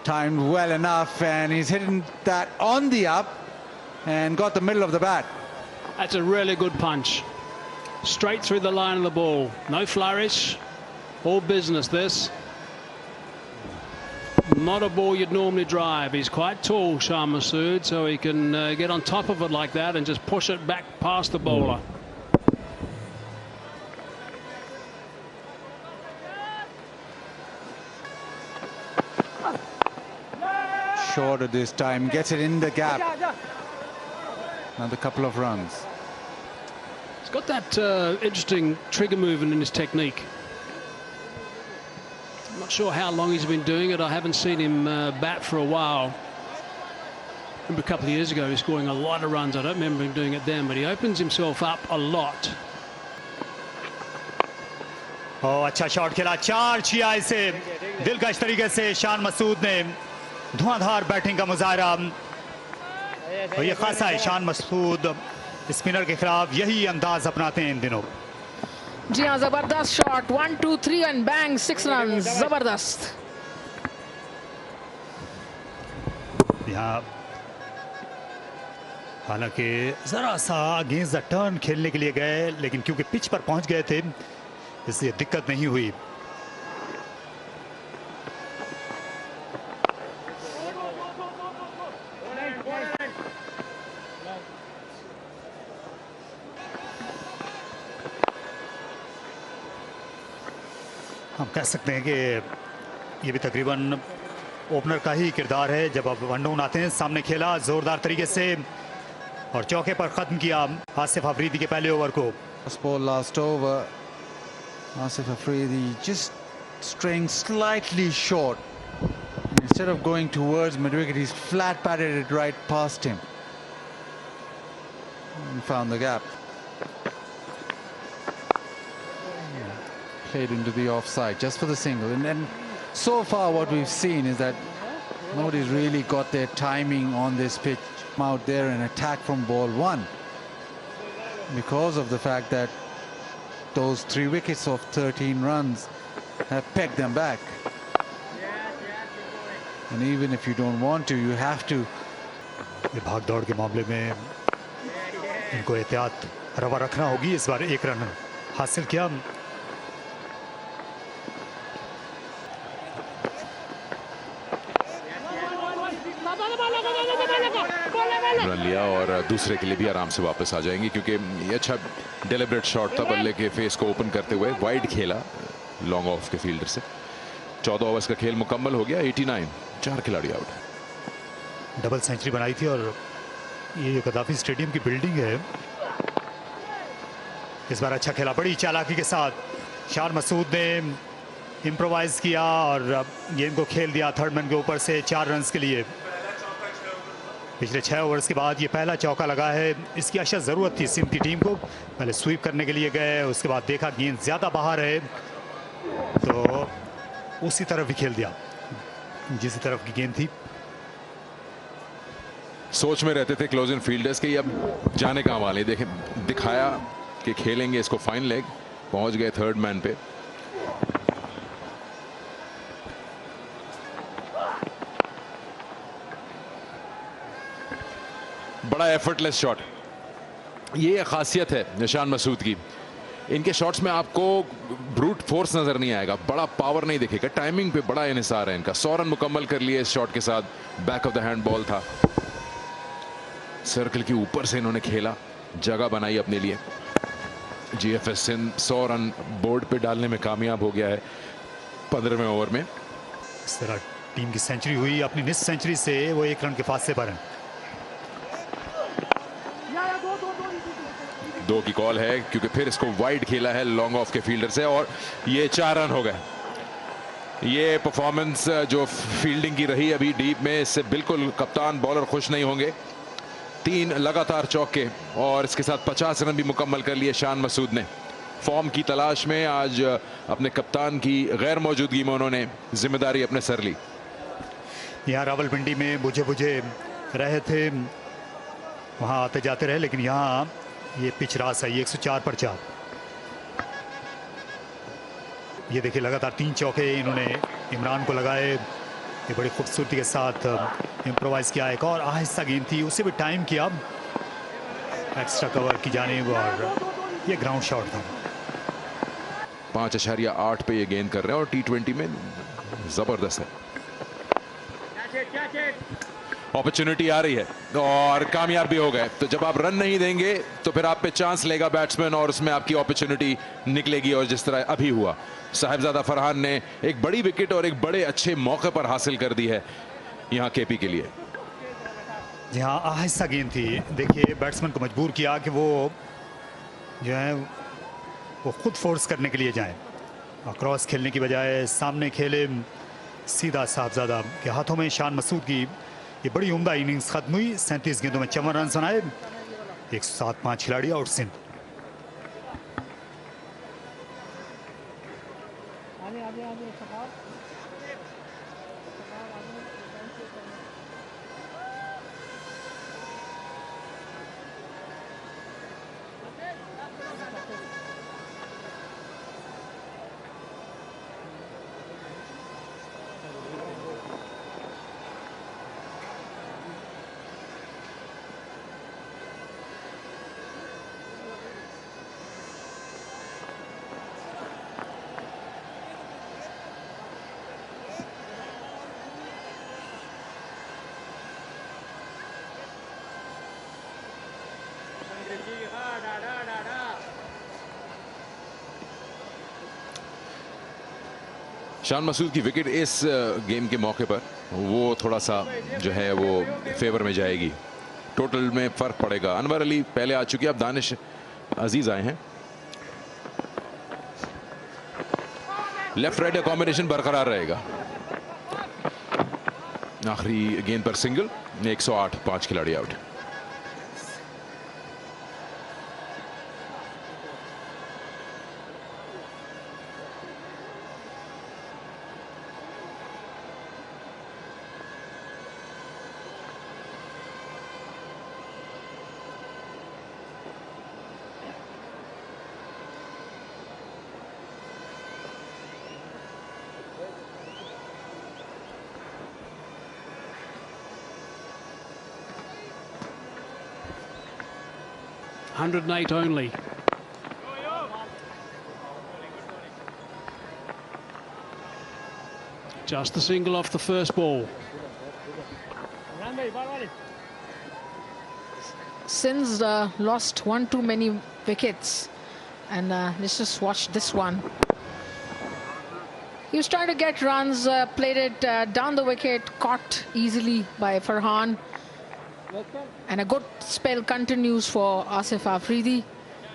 timed well enough, and he's hitting that on the up and got the middle of the bat. That's a really good punch. Straight through the line of the ball. No flourish. All business this. Not a ball you'd normally drive. He's quite tall, Shan Masood, so he can get on top of it like that and just push it back past the bowler. Shorter this time, gets it in the gap. Another couple of runs. He's got that interesting trigger movement in his technique. I'm not sure how long he's been doing it. I haven't seen him bat for a while. Remember a couple of years ago he was scoring a lot of runs. I don't remember him doing it then, but he opens himself up a lot. Oh, अच्छा shot खेला, 4 छिया से दिलकश तरीके से शान मसूद ने धुआंधार batting का मुजाहरा। और ये खासा है, शान मसूद स्पिनर के खिलाफ यही अंदाज अपनाते हैं इन दिनों। जी हाँ, जबरदस्त शॉट, 1 2 3 एंड बैंग 6 रन, जबरदस्त। यहाँ हालांकि जरा सा अगेंस्ट द टर्न खेलने के लिए गए, लेकिन क्योंकि पिच पर पहुंच गए थे इसलिए दिक्कत नहीं हुई। हम कह सकते हैं कि ये भी तकरीबन ओपनर का ही किरदार है। जब अब वन डाउन आते हैं, सामने खेला जोरदार तरीके से और चौके पर खत्म किया आसिफ अफरीदी के पहले ओवर को। Last over, Asif Afridi just straying slightly short. Instead of going towards mid-wicket, he's flat batted it right past him and found the gap. Played into the offside just for the single, and then so far what we've seen is that nobody's really got their timing on this pitch. Out there and attack from ball one, because of the fact that those 3 wickets of 13 runs have pegged them back. And even if you don't want to, you have to. भाग दौड़ के मामले में इनको एहतियात रवा रखना होगी। इस बार 1 रन हासिल किया। रन लिया और दूसरे के लिए भी आराम से वापस आ जाएंगे, क्योंकि ये अच्छा डेलिब्रेट शॉट था बल्ले के फेस को ओपन करते हुए। वाइड खेला लॉन्ग ऑफ के फील्डर से। 14 ओवर्स का खेल मुकम्मल हो गया। 89, 4 खिलाड़ी आउट। डबल सेंचुरी बनाई थी और ये गद्दाफी स्टेडियम की बिल्डिंग है। इस बार अच्छा खेला, बड़ी चालाकी के साथ शान मसूद ने इम्प्रोवाइज किया और गेंद को खेल दिया थर्ड मैन के ऊपर से 4 रन के लिए। पिछले 6 ओवर्स के बाद ये पहला चौका लगा है। इसकी अशद ज़रूरत थी सिंध की टीम को। पहले स्वीप करने के लिए गए, उसके बाद देखा गेंद ज़्यादा बाहर है तो उसी तरफ ही खेल दिया जिस तरफ की गेंद थी। सोच में रहते थे क्लोज इन फील्डर्स के अब जाने कहाँ वाले। देखें, दिखाया कि खेलेंगे इसको फाइन लेग, पहुंच गए थर्ड मैन पे। बड़ा एफर्टलेस शॉट, ये खासियत है निशान मसूद की। इनके शॉट्स में आपको ब्रूट फोर्स नजर नहीं आएगा, बड़ा पावर नहीं दिखेगा, टाइमिंग पे बड़ा इन्हिसार है इनका। 100 रन मुकम्मल कर लिए इस शॉट के साथ। Back of the hand ball था, सर्कल के ऊपर से इन्होंने खेला, जगह बनाई अपने लिए। जीएफएस सिंध 100 रन बोर्ड पे डालने में कामयाब हो गया है 15वें ओवर में। इस तरह टीम की सेंचुरी हुई, अपनी निस सेंचुरी से वो 1 रन के फासले पर है। 2 की कॉल है क्योंकि फिर इसको वाइड खेला है लॉन्ग ऑफ के फील्डर से और ये 4 रन हो गए। ये परफॉर्मेंस जो फील्डिंग की रही अभी डीप में, इससे बिल्कुल कप्तान बॉलर खुश नहीं होंगे। 3 लगातार चौके और इसके साथ 50 रन भी मुकम्मल कर लिए शान मसूद ने। फॉर्म की तलाश में आज अपने कप्तान की गैर मौजूदगी में उन्होंने जिम्मेदारी अपने सर ली। यहाँ रावलपिंडी में बुझे बुझे रहे थे, वहाँ आते जाते रहे, लेकिन यहाँ ये पिच रास है। 104 पर 4। ये देखिए लगातार 3 चौके इन्होंने इमरान को लगाए ये बड़ी खूबसूरती के साथ इम्प्रोवाइज किया, एक और आहिस्ता गेंद थी, उसे भी टाइम किया एक्स्ट्रा कवर की जानिब और ये ग्राउंड शॉट था। 5.8 पे ये गेंद कर रहे हैं और T20 में जबरदस्त है। अपॉर्चुनिटी आ रही है और कामयाब भी हो गए। तो जब आप रन नहीं देंगे तो फिर आप पे चांस लेगा बैट्समैन और उसमें आपकी अपॉर्चुनिटी निकलेगी, और जिस तरह अभी हुआ साहिबजादा फरहान ने एक बड़ी विकेट और एक बड़े अच्छे मौके पर हासिल कर दी है यहां केपी के लिए। जी हाँ, आहिस्ता गेंद थी, देखिए बैट्समैन को मजबूर किया कि वो जो है वो खुद फोर्स करने के लिए जाएं, क्रॉस खेलने की बजाय सामने खेले सीधा साहबजादा के हाथों में। शान मसूद की ये बड़ी उम्दा इनिंग्स खत्म हुई, 37 गेंदों में 54 रन बनाए, 107 5 खिलाड़ी आउट सिंध। शान मसूद की विकेट इस गेम के मौके पर वो थोड़ा सा जो है वो फेवर में जाएगी, टोटल में फर्क पड़ेगा। अनवर अली पहले आ चुके, अब दानिश अजीज आए हैं। लेफ्ट राइट कॉम्बिनेशन बरकरार रहेगा। आखिरी गेंद पर सिंगल, 108 5 खिलाड़ी out. $108 only. Just the single off the first ball. Since lost one too many wickets, and let's just watch this one. He was trying to get runs, played it down the wicket, caught easily by Farhan. And a good spell continues for Asif Afridi.